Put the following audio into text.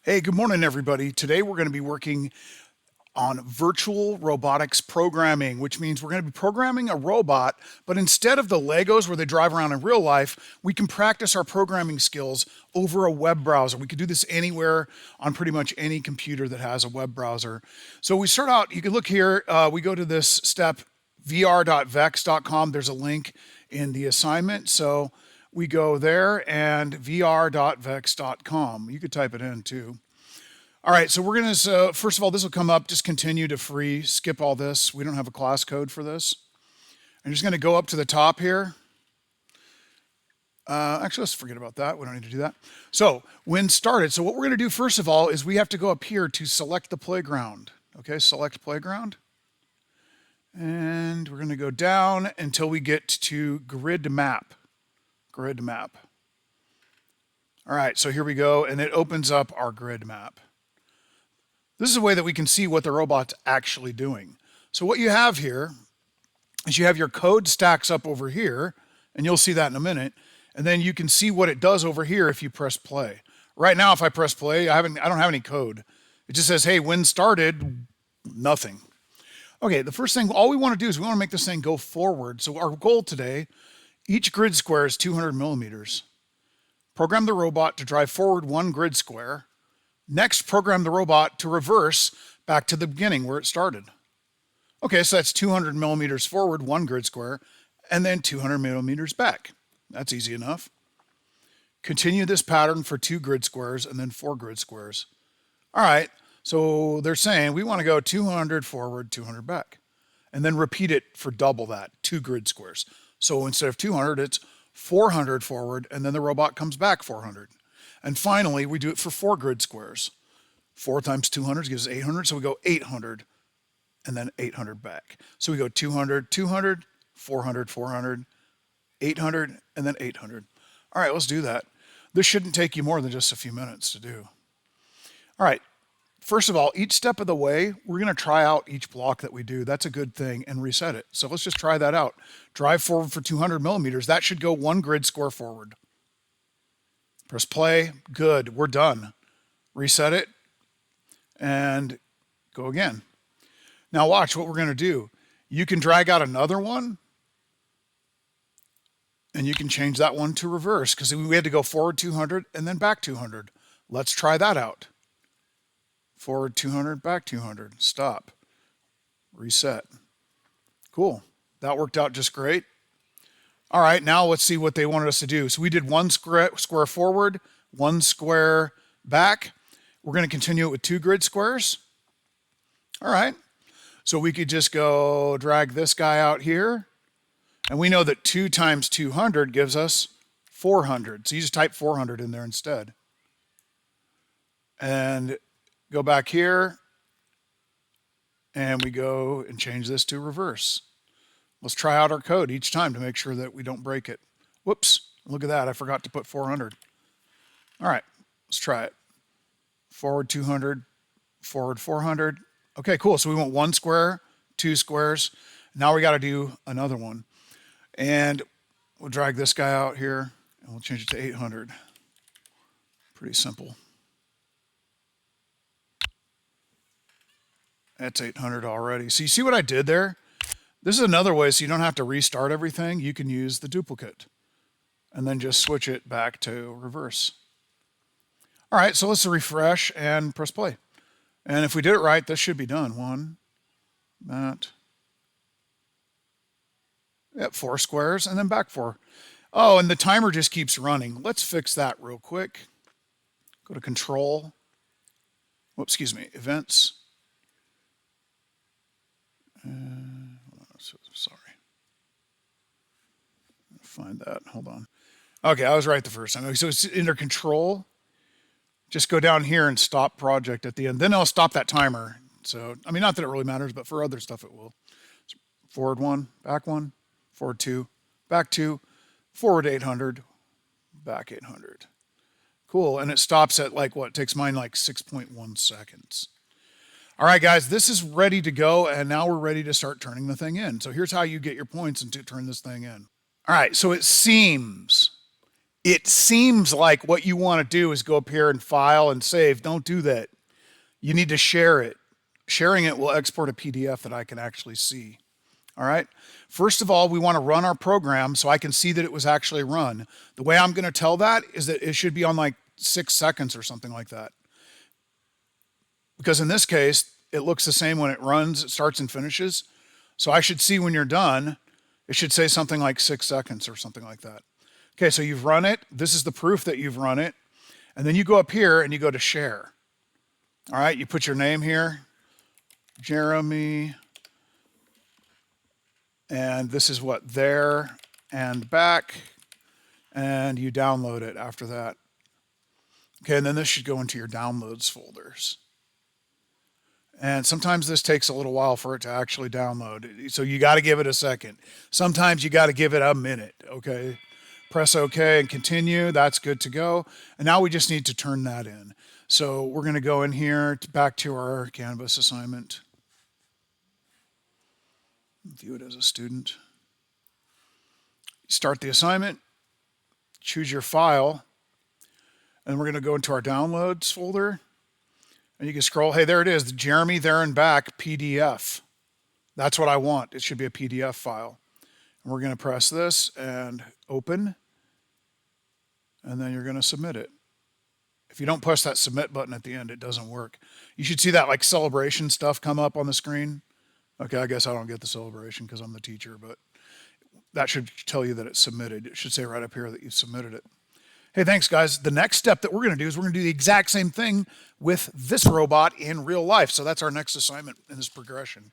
Hey, good morning, everybody. Today we're going to be working on virtual robotics programming, which means we're going to be programming a robot, but instead of the Legos where they drive around in real life, we can practice our programming skills over a web browser. We could do this anywhere on pretty much any computer that has a web browser. So we start out, you can look here, we go to this step, vr.vex.com. There's a link in the assignment. So we go there and vr.vex.com. You could type it in too. All right, so we're going to, first of all, this will come up, just continue to free, skip all this. We don't have a class code for this. I'm just going to go up to the top here. Actually, let's forget about that. We don't need to do that. So when started, so what we're going to do first of all is we have to go up here to select the playground. Okay, select playground. And we're going to go down until we get to grid map. Grid map. All right, so here we go, and it opens up our grid map. This is a way that we can see what the robot's actually doing. So what you have here is you have your code stacks up over here, and you'll see that in a minute, and then you can see what it does over here if you press play. Right now, if I press play, I don't have any code. It just says, hey, when started, nothing. Okay, the first thing, all we want to do is we want to make this thing go forward. So our goal today, each grid square is 200 millimeters. Program the robot to drive forward one grid square. Next, program the robot to reverse back to the beginning where it started. Okay, so that's 200 millimeters forward, one grid square, and then 200 millimeters back. That's easy enough. Continue this pattern for 2 grid squares and then 4 grid squares. All right, so they're saying we want to go 200 forward, 200 back, and then repeat it for double that, 2 grid squares. So instead of 200, it's 400 forward, and then the robot comes back 400. And finally, we do it for 4 grid squares. 4 times 200 gives us 800, so we go 800, and then 800 back. So we go 200, 200, 400, 400, 800, and then 800. All right, let's do that. This shouldn't take you more than just a few minutes to do. All right, first of all, each step of the way, we're going to try out each block that we do. That's a good thing, and reset it. So let's just try that out. Drive forward for 200 millimeters. That should go 1 grid square forward. Press play. Good. We're done. Reset it and go again. Now watch what we're going to do. You can drag out another one and you can change that one to reverse because we had to go forward 200 and then back 200. Let's try that out. Forward 200, back 200. Stop. Reset. Cool. That worked out just great. All right, now let's see what they wanted us to do. So we did 1 square forward, 1 square back. We're going to continue it with 2 grid squares. All right, so we could just go drag this guy out here. And we know that 2 times 200 gives us 400. So you just type 400 in there instead. And go back here. And we go and change this to reverse. Let's try out our code each time to make sure that we don't break it. Whoops, look at that. I forgot to put 400. All right, let's try it. Forward 200, forward 400. Okay, cool. So we want 1 square, 2 squares. Now we got to do another one. And we'll drag this guy out here and we'll change it to 800. Pretty simple. That's 800 already. So you see what I did there? This is another way so you don't have to restart everything. You can use the duplicate and then just switch it back to reverse. All right, so let's refresh and press play. And if we did it right, this should be done. 1, that. Yep, 4 squares and then back 4. Oh, and the timer just keeps running. Let's fix that real quick. Go to control. Whoops, excuse me, events. Sorry. Find that. Hold on. Okay, I was right the first time. So it's under control. Just go down here and stop project at the end. Then I'll stop that timer. So, I mean, not that it really matters, but for other stuff it will. Forward 1, back 1, forward 2, back 2, forward 800, back 800. Cool. And it stops at like what? It takes mine like 6.1 seconds. All right, guys, this is ready to go, and now we're ready to start turning the thing in. So here's how you get your points and to turn this thing in. All right, so it seems It seems like what you want to do is go up here and file and save. Don't do that. You need to share it. Sharing it will export a PDF that I can actually see. All right. First of all, we want to run our program so I can see that it was actually run. The way I'm going to tell that is that it should be on like 6 seconds or something like that. Because in this case, it looks the same when it runs, it starts and finishes. So I should see when you're done, it should say something like 6 seconds or something like that. Okay, so you've run it. This is the proof that you've run it. And then you go up here and you go to share. All right, you put your name here, Jeremy. And this is what, there and back. And you download it after that. Okay, and then this should go into your downloads folders. And sometimes this takes a little while for it to actually download. So you got to give it a second. Sometimes you got to give it a minute, okay? Press OK and continue. That's good to go. And now we just need to turn that in. So we're going to go in here back to our Canvas assignment. View it as a student. Start the assignment. Choose your file. And we're going to go into our downloads folder. And you can scroll. Hey, there it is. The Jeremy There and Back PDF. That's what I want. It should be a PDF file. And we're going to press this and open. And then you're going to submit it. If you don't push that submit button at the end, it doesn't work. You should see that like celebration stuff come up on the screen. Okay, I guess I don't get the celebration because I'm the teacher, but that should tell you that it's submitted. It should say right up here that you submitted it. Hey, thanks, guys. The next step that we're going to do is we're going to do the exact same thing with this robot in real life. So that's our next assignment in this progression.